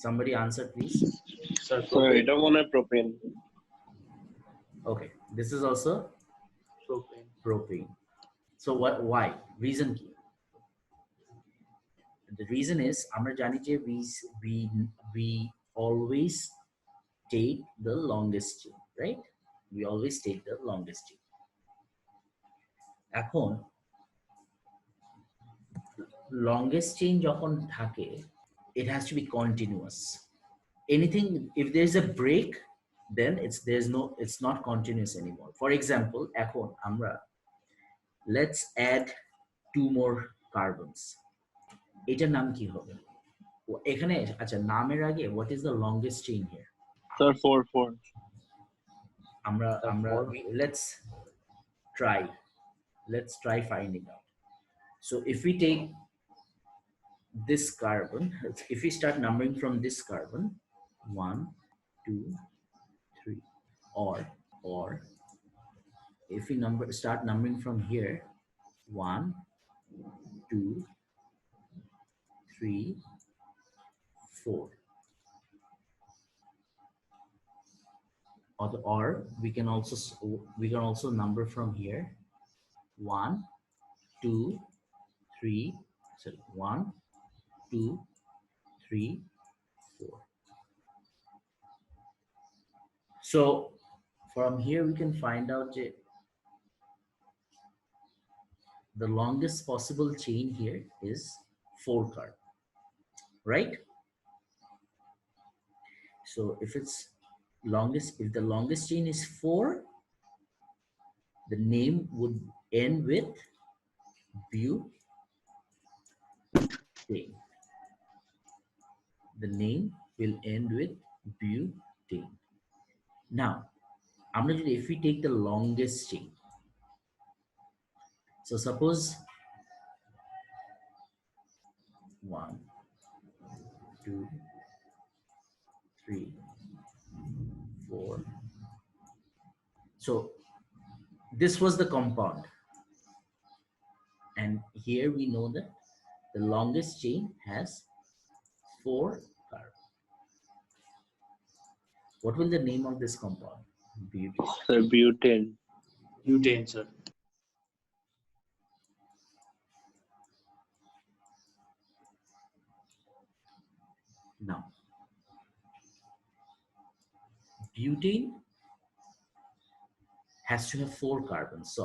Somebody answer, please. Sir, So it on a propane. Okay, this is also propane. propane. So what? Why? Reason key. The reason is আমরা জানি যে we always take the longest chain, right? We always take the longest chain. এখন longest chain যখন থাকে, it has to be continuous. Anything, if there's a break, then it's not continuous anymore. For example, এখন আমরা let's add 2 more carbons. এটার নাম কি হবে? এখানে আচ্ছা নামের আগে what is the longest chain here? Sir, 4. আমরা let's try finding out. So if we take this carbon, if we start numbering from this carbon, 1 2 3, or if we start numbering from here, 1 2 3 4, or we can also number from here, 1 2 3, sorry, 1 2 3 4. So from here we can find out the longest possible chain here is 4 carbon, right? So if the longest chain is 4, the name would end with butane. The name will end with butane. Now, if we take the longest chain, so suppose 1 2 3 4. So this was the compound, and here we know that the longest chain has 4 carbon. What will the name of this compound? Butane. Sir, butane. Butane, sir. Now, butane has to have 4 carbons. So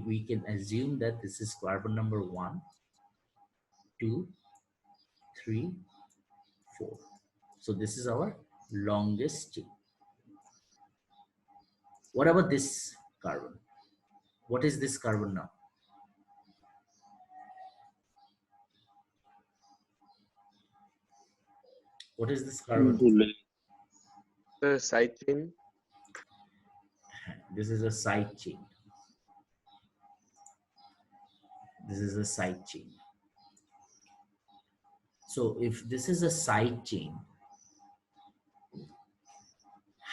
we can assume that this is carbon number 1 2 3 4. So this is our longest chain. What about this carbon? What is this carbon now? What is this carbon? The side chain. This is a side chain. This is a side chain. So if this is a side chain,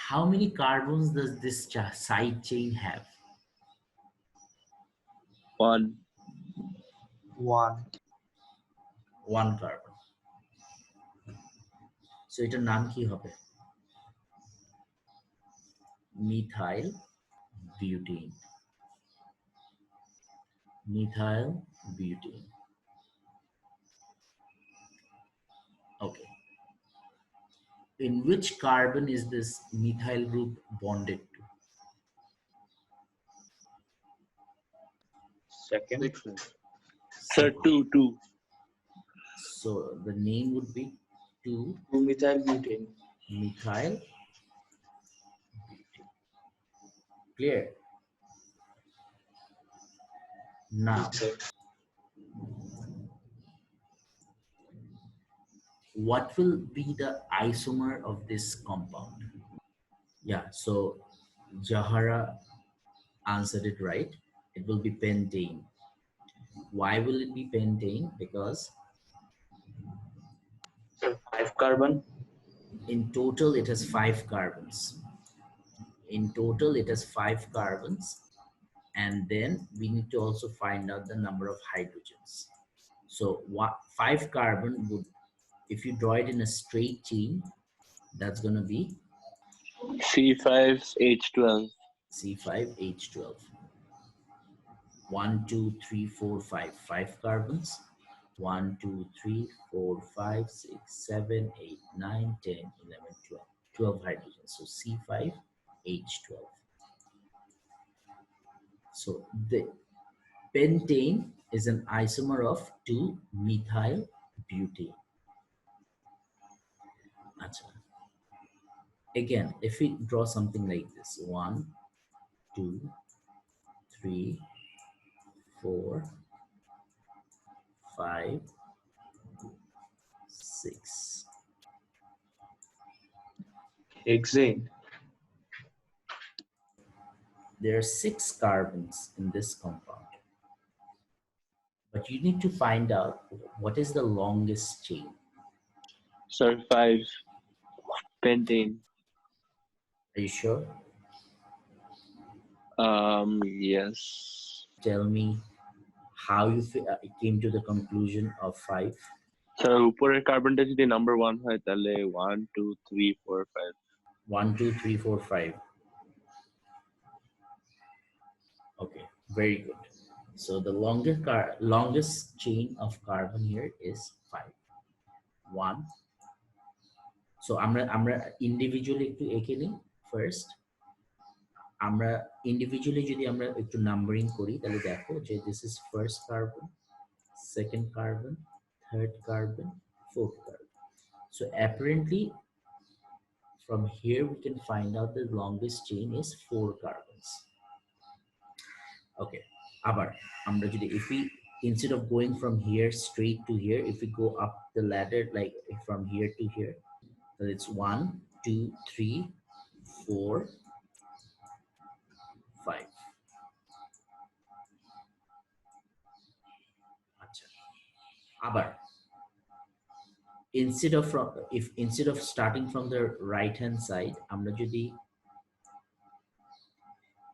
how many carbons does this side chain have? 1. 1 carbon. So এটার নাম কি হবে? Methyl butane. Methyl butane. Okay. In which carbon is this methyl group bonded to? Second. Sir, 2. So the name would be 2-methyl butane. methyl butane. Clear? Now, what will be the isomer of this compound? Yeah, so Jahara answered it right. It will be pentane. Why will it be pentane? Because 5 carbon. in total it has 5 carbons. In total it has 5 carbons, and then we need to also find out the number of hydrogens. So 5 carbon would if you draw it in a straight chain, that's going to be C5H12. C5H12. 1, 2, 3, 4, 5. 5 carbons. 1, 2, 3, 4, 5, 6, 7, 8, 9, 10, 11, 12. 12 hydrogens. So C5H12. So the pentane is an isomer of 2-methyl butane. Again, if we draw something like this, 1, 2, 3, 4, 5, 6. Hexane. There are 6 carbons in this compound. But you need to find out what is the longest chain. Sir, 5. Pentane. Are you sure? Yes. Tell me how you came to the conclusion of 5. Sir, উপরের কার্বনটা যদি number 1 হয় তাহলে 1 2 3 4 5. 1, 2, 3, 4, 5. Okay, very good. So the longest chain of carbon here is 5. 1. So আমরা individually একটু এঁকে নিই first. আমরা individually যদি আমরা একটু numbering করি তাহলে দেখো যে this is first carbon, second carbon, third carbon, fourth carbon. So apparently from here we can find out the longest chain is 4 carbons. Okay, abar amra jodi if we instead of going from here straight to here, if we go up the ladder like from here to here, so it's 1 2 3 4 5. Acha. Abar instead of starting from the right hand side, amra jodi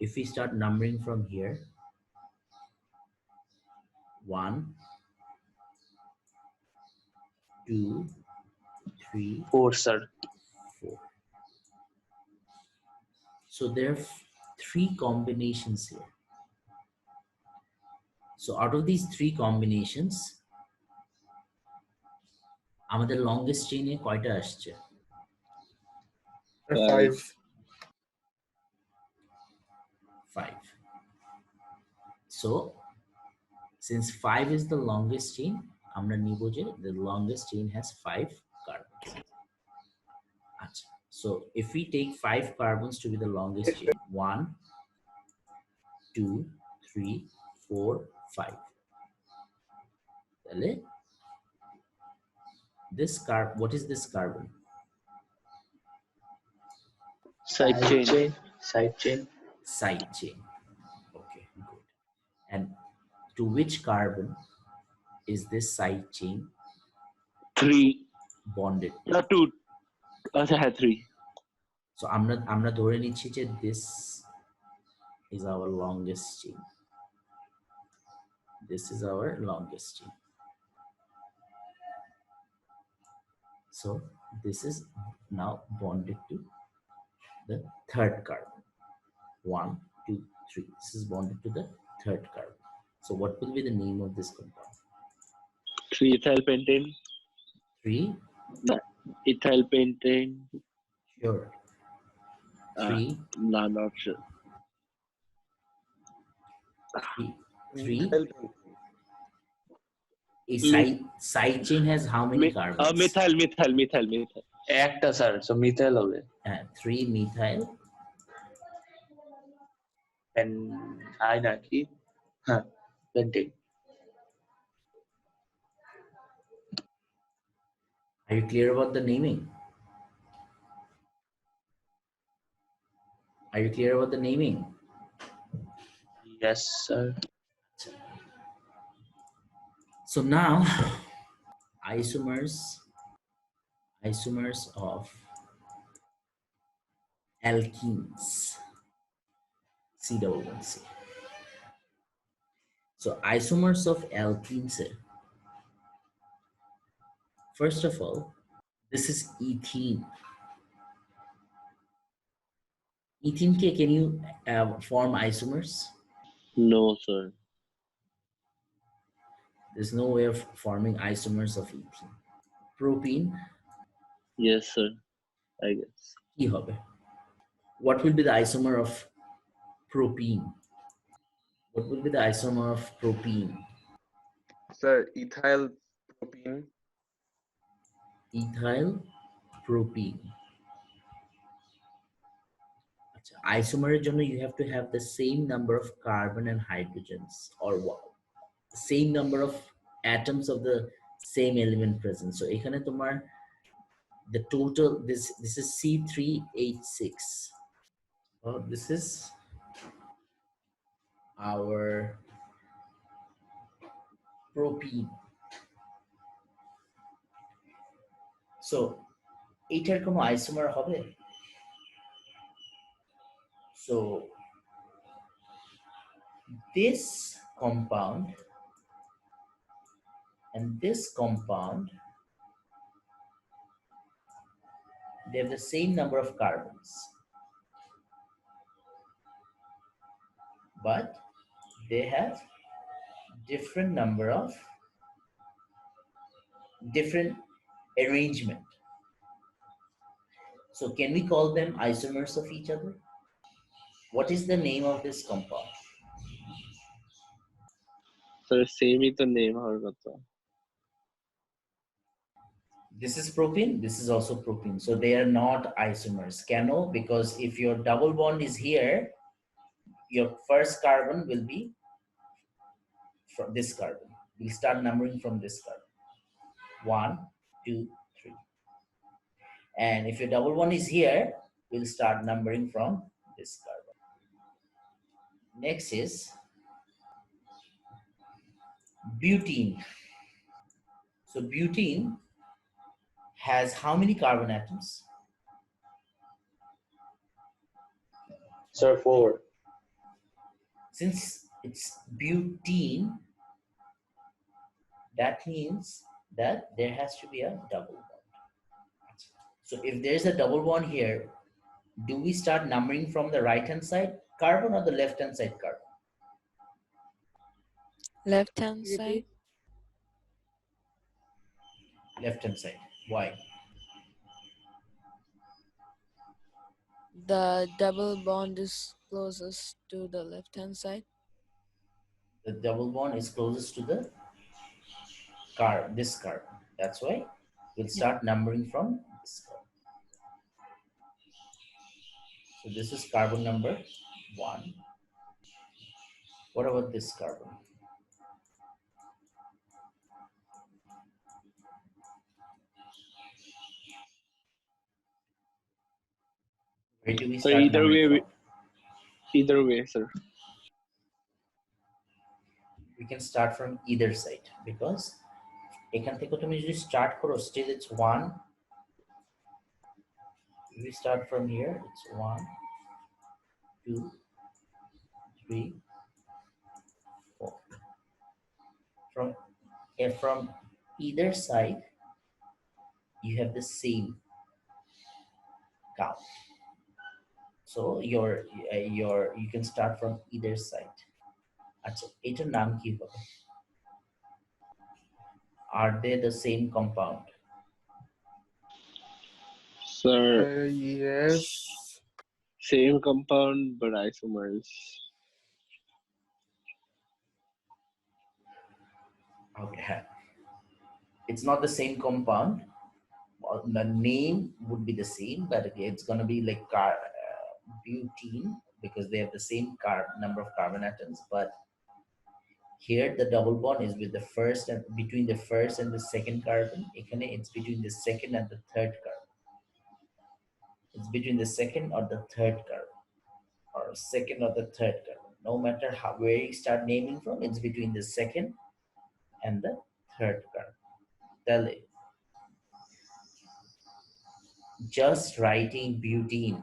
if we start numbering from here, 1 2 3 4, sir. 4. So there are 3 combinations here. So out of these 3 combinations, আমাদের longest chain এ কয়টা আসছে? 5. 5. So since 5 is the longest chain, আমরা নিব যে the longest chain has 5 carbons. আচ্ছা, so if we take 5 carbons to be the longest chain, 1 2 3 4 5, তাহলে this what is this carbon? Side chain. Side chain. Side chain. Okay, good. And to which carbon is this side chain 3. bonded to? 2. আচ্ছা হ্যাঁ 3. So আমরা ধরে নিচ্ছি যে this is our longest chain. This is our longest chain. So this is now bonded to the third carbon. 1 2 3. This is bonded to the third carbon. So what will be the name of this compound? 3 ethyl pentane. 3. Ethyl pentane. Sure. 3. Not sure. 3. A side chain has how many carbons? Methyl. একটা sir, so methyl হবে। 3 methyl. I নাকি? হ্যাঁ, pentane. Are you clear about the naming? Are you clear about the naming? Yes, sir. So now isomers of alkenes, C11C. So isomers of alkenes First of all, this is ethene. Ethene K, can you form isomers? No, sir. There's no way of forming isomers of ethene. Propene, Yes, sir. I guess. কি হবে? What will be the isomer of propene? What will be the isomer of propene? Sir, ethyl propene. Ethyl propene. Isomer জন্য you have to have the same number of carbon and hydrogens, or same number of atoms of the same element present. So এখানে তোমার the total, this is C3H6. Well, this is our propene. So এটার কোনো isomer হবে? So this compound and this compound, they have the same number of carbons, but they have different number of different arrangement. So can we call them isomers of each other? What is the name of this compound? Sir, same is the name হওয়ার কথা। This is propene, this is also propene. So they are not isomers. Cano, because if your double bond is here, your first carbon will be from this carbon. We'll start numbering from this carbon. 1, 2, 3. And if your double bond is here, we'll start numbering from this carbon. Next is butene. So butene has how many carbon atoms? Sir, 4. Since it's butene, that means that there has to be a double bond. So if there's a double bond here, do we start numbering from the right hand side carbon or the left hand side carbon? Left hand side. Left hand side. Why? The double bond is closest to the left hand side. The double bond is closest to the this carbon. That's why we'll start numbering from this carbon. So this is carbon number 1. What about this carbon? Where do we So start either numbering way, from? either way, sir. We can start from either side, because এখান থেকে তুমি যদি start করো, still it's 1. If we start from here, it's 1, 2, 3, 4. From either side, you have the same count. So you can start from either side. আচ্ছা, এটার নাম কি হবে? Are they the same compound? Sir, Yes. same compound but isomers. Okay. It's not the same compound. The name would be the same, but it's going to be like butene, because they have the same number of carbon atoms. But here the double bond is with the first and between the first and the second carbon. It's between the second and the third carbon. It's between the second or the third carbon, or second or the third carbon. No matter where you start naming from, it's between the second and the third carbon. তাহলে just writing butene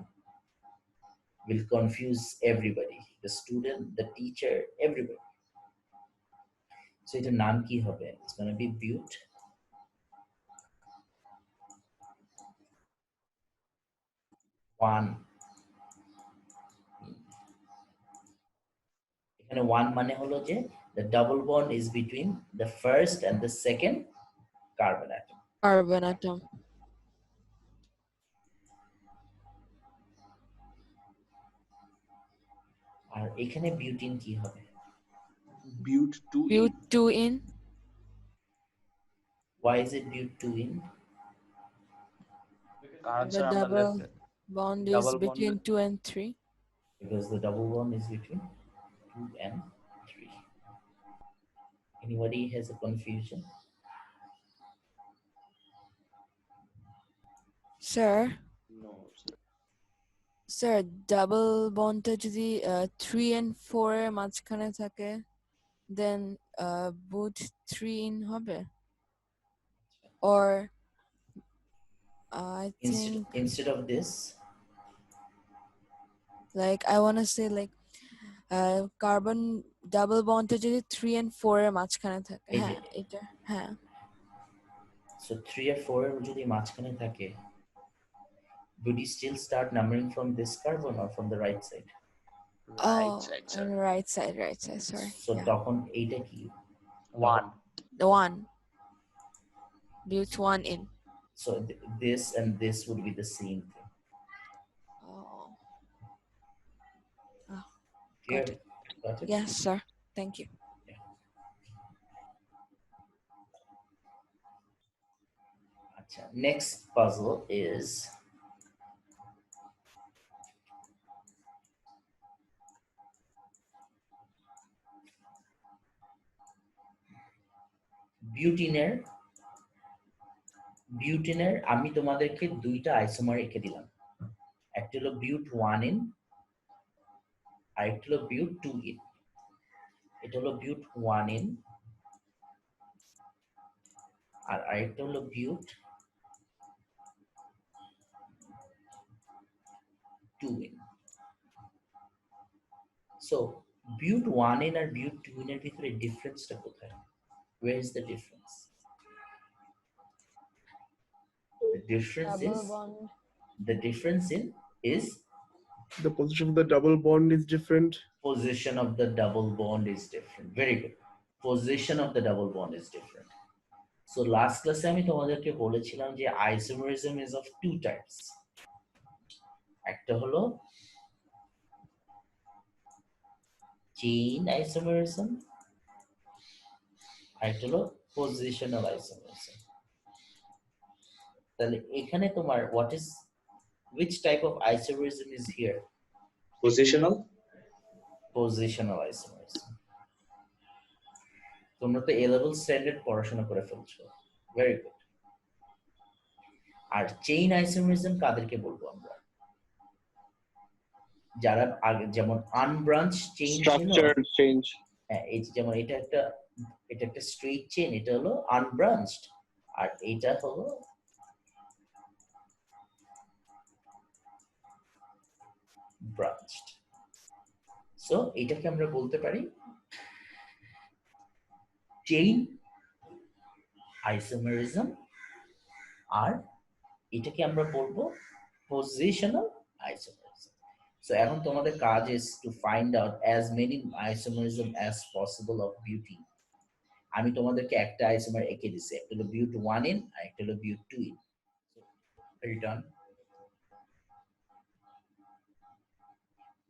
will confuse everybody, the student, the teacher, everybody. So এটার নাম কি হবে? It's going to be 1 এখানে 1 মানে হলো যে the double bond is between the first and the second carbon atom. Carbon atom. আর এখানে বিউটিন কি হবে? Bute 2 in. Bute 2 in. Why is it bute 2 in? কারণ The স্যার আমরা double left bond is double bond between 2 and 3. Because the double bond is between 2 and 3. Anybody has a confusion? Sir, No, sir. sir, double bond টা যদি 3 and 4 এর মাঝখানে থাকে, then boot 3 in হবে? Or I think Instead of this, like I want to say like carbon double bond টা যদি 3 and 4 এর মাঝখানে থাকে, এই যে। হ্যাঁ এটা হ্যাঁ so 3 or 4 এর যদি মাঝখানে থাকে, would you still start numbering from this carbon or from the right side? right side sir right side, sorry. So তখন এইটা কি? 1 The one bute 1 in. So this and this would be the same thing. Oh, Clear? got it. Got it? Yes, sir. Thank you. Acha, next puzzle is বিউটিনের আমি তোমাদেরকে দুইটা isomer এঁকে দিলাম। একটা হলো বিউট 1 in আর একটা হলো বিউট 2 in। এটা হলো বিউট 1 in আর আরেকটা হলো বিউট 2 in। So বিউট 1 in R বিউট 2 in এর ভিতরে ডিফারেন্সটা কোথায়? Where is the difference? The difference Double is bond. the difference in is The position of the double bond is different. position of the double bond is different. Very good. Position of the double bond is different. So last class আমি তোমাদেরকে বলেছিলাম যে isomerism is of two types. একটা হলো chain isomerism, আরেকটা হলো positional isomerism. তাহলে এখানে তোমার which type of isomerism is here? Positional. Positional isomerism. তোমরা তো A level standard পড়াশোনা করে ফেলছো। Very good. আর চেইন আইসোমেরিজম কাদেরকে বলবো আমরা? যারা আগে যেমন আনব্রাঞ্চ চেইন ছিল, structure change হ্যাঁ এই যেমন এটা একটা স্ট্রেইট চেইন, এটা হলো আনব্রাঞ্চড আর এটা হলো ব্রাঞ্চড। সো এটাকে আমরা বলতে পারি চেইন আইসোমেরিজম আর এটাকে আমরা বলবো পজিশনাল আইসোমেরিজম। So এখন তোমাদের কাজ is to find out as many isomerism as possible of butene. আমি তোমাদেরকে একটা আইসোমার এঁকে দিছি, একটা হলো বিউট 1 in আর একটা হলো বিউট 2 in. So are you done?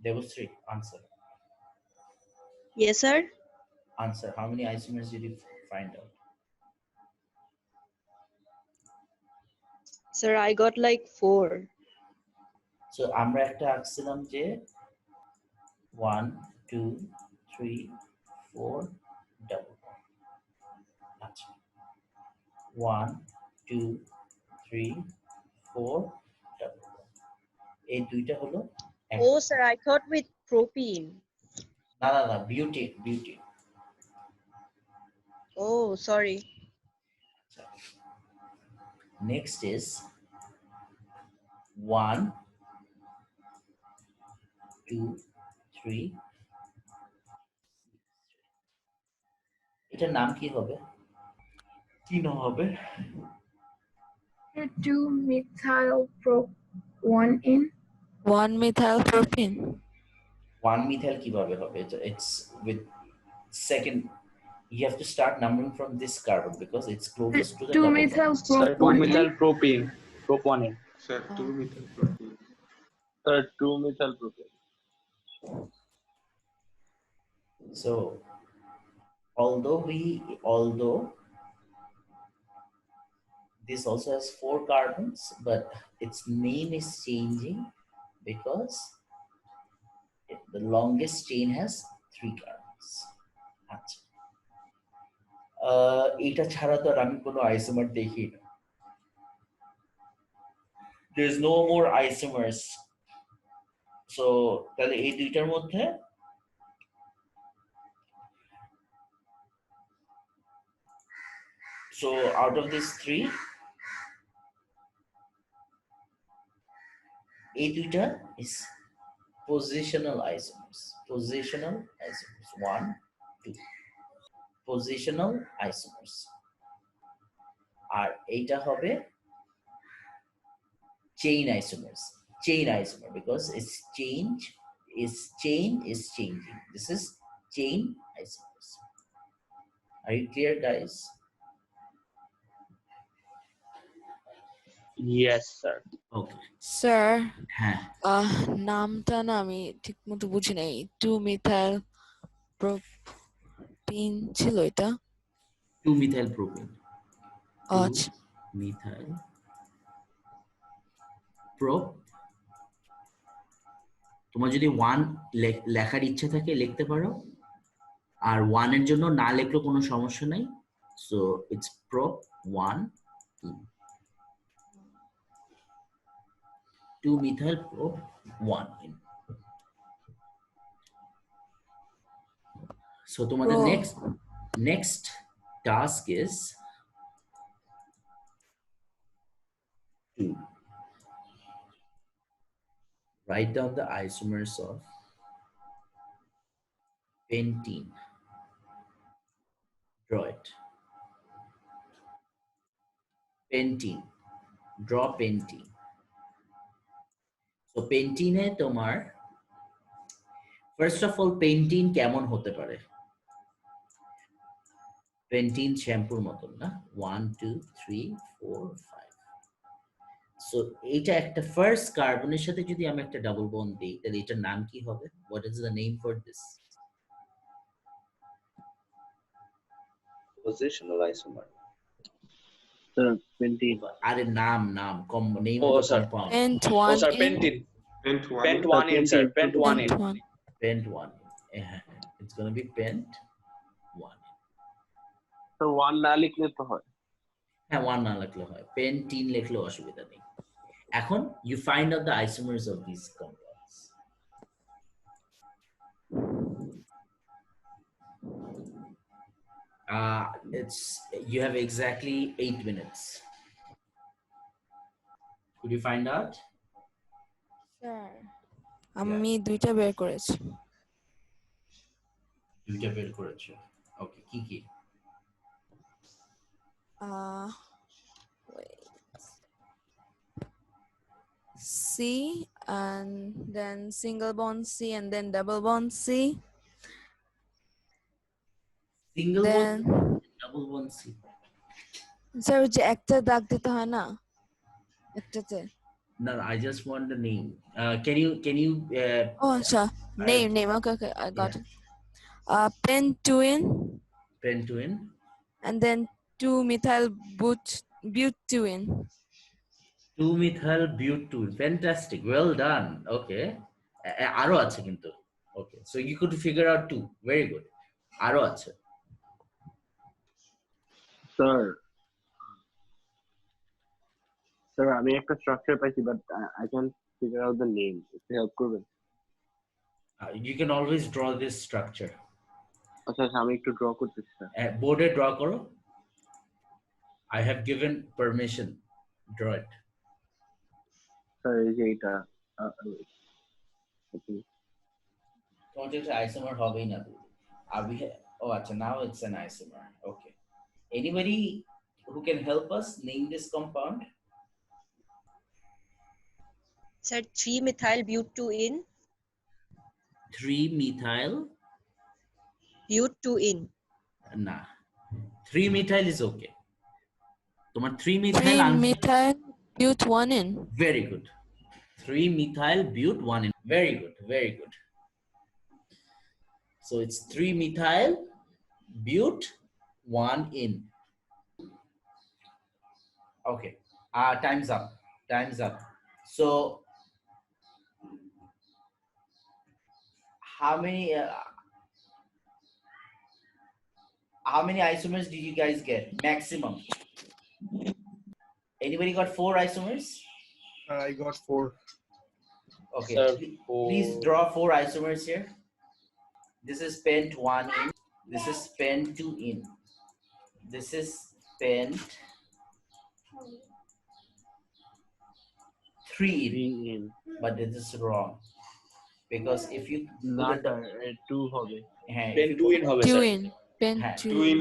Devasri, answer. Yes, sir. Answer. How many isomers did you find out? Sir, I got like 4. So আমরা একটা আঁকছিলাম যে 1 2 3 4 double bond. আচ্ছা 1 2 3 4 double bond. এই দুইটা হলো Oh, sir, I thought with propene. না beauty Oh, sorry. next is 1 2 3 এটার নাম কি হবে? কি নাম হবে? 2 methyl prop 1 in. 1-methyl propene. 1-methyl কিভাবে হবে? It's with second. You have to start numbering from this carbon because it's closest to the double 2-methyl bond. Sir, propone. 2-methyl propene. Propanone. Sir, 2-methyl propene. Sir, 2-methyl propane. So although this also has 4 carbons, but its name is changing because the longest chain has 3 carbons. আচ্ছা, এটা ছাড়া তো আর আমি কোনো isomer দেখি না। There is no more isomers. So তাহলে এই দুইটার মধ্যে so out of these 3 এই দুইটা is positional isomers. 1 2 positional isomers. আর এইটা হবে chain isomers. Chain isomer because its chain is changing. This is chain isomers. Are you clear, guys? Yes, sir. Okay. Sir হ্যাঁ, নামটা না আমি ঠিক মতো বুঝি নাই। 2-methyl propene ছিল এটা? 2-methyl propane. আচ্ছা 2-methyl prop. তোমার যদি 1 লেখার ইচ্ছা থাকে লিখতে পারো, আর 1 এর জন্য না লিখলেও কোনো সমস্যা নাই। So it's prop 1 2-methyl prop 1. So তোমাদের next task is to write down the isomers of pentene. Draw it. Pentene. Draw pentene. So pentene তোমার first of all pentene কেমন হতে পারে? pentene শ্যাম্পুর মতন না? 1 2 3 4 5. So এইটা একটা ফার্স্ট কার্বনের সাথে যদি আমি একটা ডাবল বন্ড দেই তাহলে এটার নাম কি হবে? What is the name for this? Positional isomer. Sir, pentene. আরে নাম name Oh, of the sir. compound. pent Oh, 1 sir, in pentene. Pent 1. Pent 1 in, sir. Pent 1 in. pent 1 pent 1. It's going to be pent 1. So 1 না লিখলে তো হয়। হ্যাঁ 1 না লিখলে হয়, pentene লিখলেও অসুবিধা নেই। এখন you find out the isomers of these compounds. You have exactly 8 minutes. Could you find out? Sir আমি 2টা বের করেছি। দুইটা বের করেছো। ওকে, কি কি? Wait. C and then single bond C and then double bond C. Single Then bond, double bond C. Sir যে একটা দাগ দিতে হয় না একটাতে? No, I just want the name. Can you Oh, acha. Name. Okay, I got it. Pentene pentene? and then 2-methyl butene. 2-methyl butene. Fantastic. Well done. Okay. আরো আছে কিন্তু। Okay. So you could figure out 2. Very good. আরো আছে। Sir, আমি একটা structure পাইছি but I can't figure out the name. একটু help করবেন? You can always draw this structure. আচ্ছা আমি একটু ড্র করতেছি স্যার। বোর্ডে ড্র করো। I have given permission. Draw it. Sir এই যে এটা তোমার একটা isomer হবেই না। Are we? Oh, acha, now it's an isomer. Okay. Anybody who can help us name this compound? Sir, 3-methyl butene. 3-methyl. Butene. Nah. 3-methyl is okay. তোমার 3-methyl 3-methyl but 1-in. Very good. 3-methyl but 1-in. Very good. Very good. So it's 3-methyl but 1-in. Okay. Time's up. Time's up. So how many isomers did you guys get? Maximum. Anybody got 4 isomers? I got 4. Okay. Sir, Please draw 4 isomers here. This is pent 1-in. This is pent 2-in. This is pent 3-in. But this is wrong. Because if you Not 2 হবে. pen 2-in হবে sir 2-in. Pen হ্যাঁ, 2-in.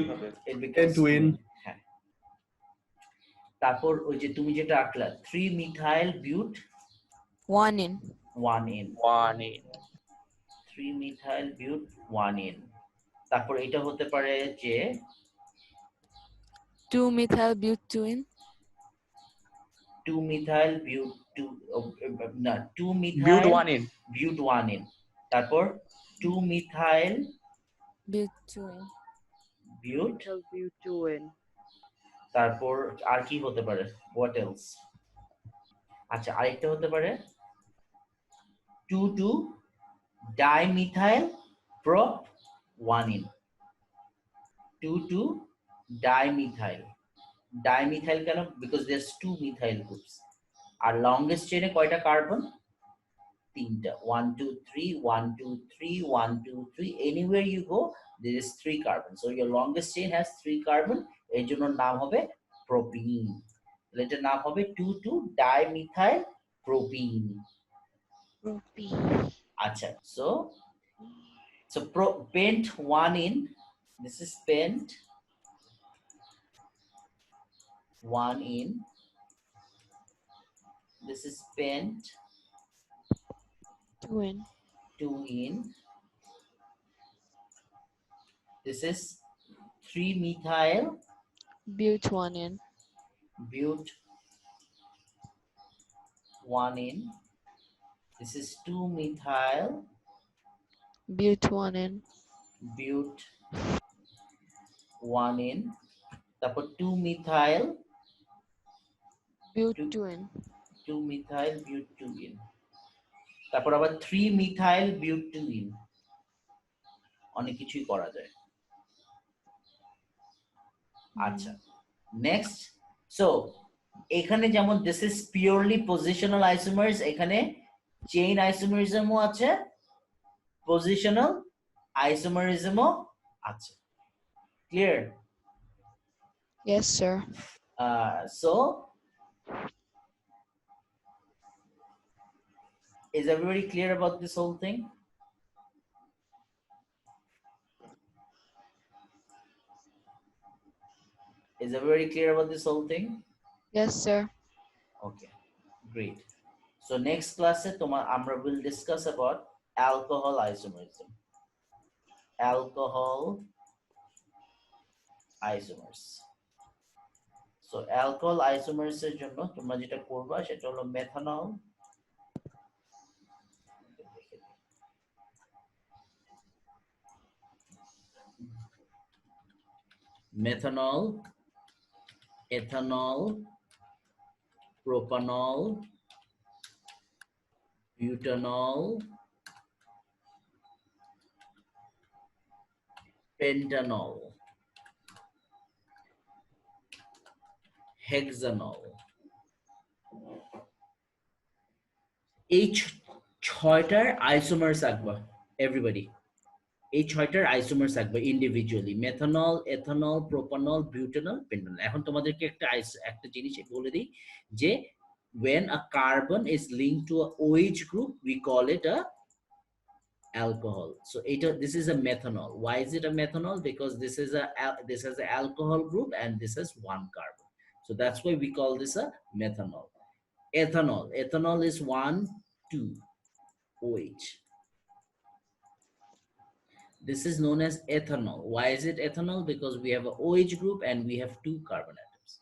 it becomes 2-in. হ্যাঁ। তারপর ওই যে তুমি যেটা আঁকলা 3-methyl but 1-in. 1-in. 1-in. 3-methyl but 1-in. তারপর এটা হতে পারে যে 2-methyl but 2-in. 2-methyl but 2 না 2-methyl But 1-in. but 1-in. তারপর 2-methyl But 2-in. but butane. তারপর আর কি হতে পারে? What else? আচ্ছা আরেকটা হতে পারে 2,2-dimethyl prop 1-in. 2,2-dimethyl. Dimethyl কেন? Because there's 2 methyl groups. R longest chain এ কয়টা কার্বন? 3টা. 1 2 3 1 2 3 1 2 3. Anywhere you go there is 3 carbon. So your longest chain has 3 carbon. এর জন্য নাম হবে propene. এটার নাম হবে 2,2-dimethyl propene. আচ্ছা, so pent 1-in. This is pent 1-in. This is pent 2-in. 2-in. This is 3-methyl But 1-in. but 1-in. This is 2-methyl But 1-in. but 1-in. তারপর 2-methyl But 2-in. 2-methyl but 2-in. তারপর আবার 3-methyl but 2-in. অনেক কিছুই করা যায়। আচ্ছা, next. So এখানে যেমন দিস ইজ পিওরলি পজিশনাল আইসোমার্স, এখানে চেইন আইসোমারিজমও আছে, পজিশনাল আইসোমারিজমও আছে। Clear? Yes, sir. So is everybody clear about this whole thing? Is everybody clear about this whole thing? Yes, sir. Okay, great. So next class আমরা will discuss about alcohol isomerism. Alcohol isomers. So alcohol isomers এর জন্য তোমরা যেটা করবা সেটা হলো methanol, ethanol, propanol, butanol, pentanol, hexanol. এই ছয়টার আইসোমার্স আঁকবা এভরিবডি, এই ছয়টার আইসোমার্স আঁকবা individually, methanol, ethanol, propanol, butanol, পেন্টানল। এখন তোমাদেরকে একটা জিনিস বলে দিই যে when a carbon is linked to a OH group we call it a alcohol. So this is a methanol. Why is it a methanol? Because this has an alcohol group and this has one carbon. So that's why we call this a methanol. Ethanol. Ethanol is 1, 2 OH. This is known as ethanol. Why is it ethanol? Because we have a OH group and we have 2 carbon atoms.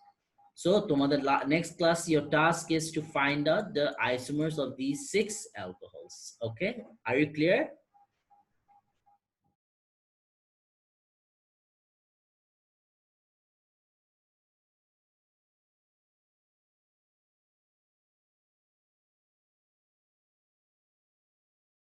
So, next class, your task is to find out the isomers of these 6 alcohols. Okay, are you clear?